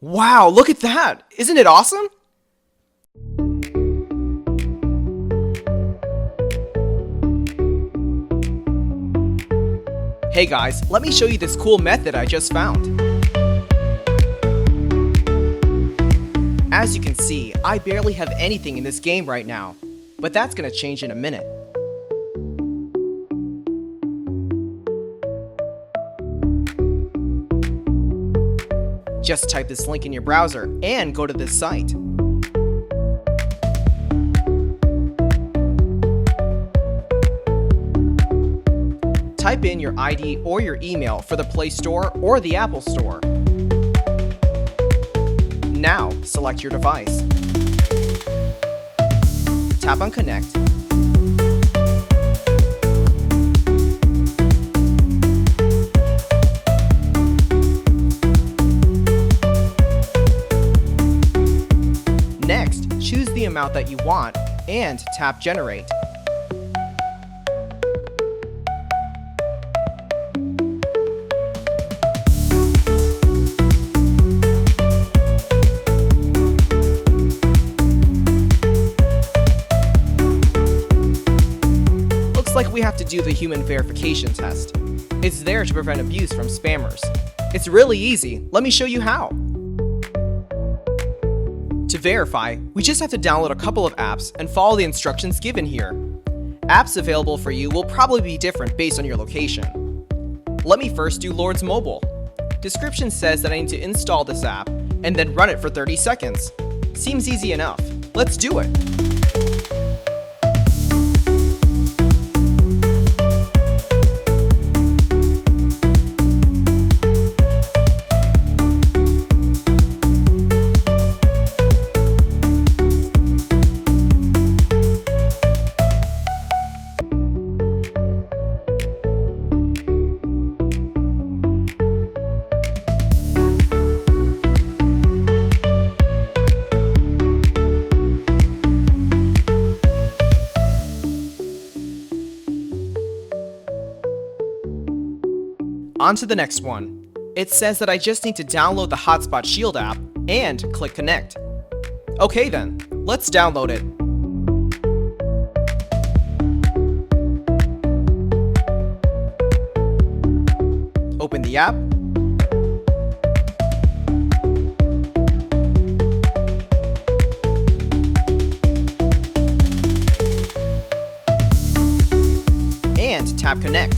Wow, look at that! Isn't it awesome? Hey guys, let me show you this cool method I just found. As you can see, I barely have anything in this game right now, but that's gonna change in a minute. Just type this link in your browser and go to this site. Type in your ID or your email for the Play Store or the Apple Store. Now, select your device. Tap on Connect. Next, choose the amount that you want and tap Generate. Looks like we have to do the human verification test. It's there to prevent abuse from spammers. It's really easy. Let me show you how. To verify, we just have to download a couple of apps and follow the instructions given here. Apps available for you will probably be different based on your location. Let me first do Lord's Mobile. Description says that I need to install this app and then run it for 30 seconds. Seems easy enough. Let's do it. On to the next one. It says that I just need to download the Hotspot Shield app and click Connect. Okay then, let's download it. Open the app. And tap Connect.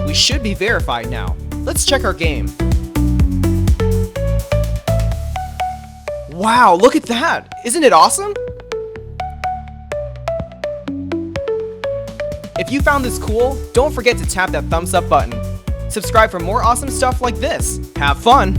We should be verified now. Let's check our game. Wow, look at that! Isn't it awesome? If you found this cool, don't forget to tap that thumbs up button. Subscribe for more awesome stuff like this. Have fun!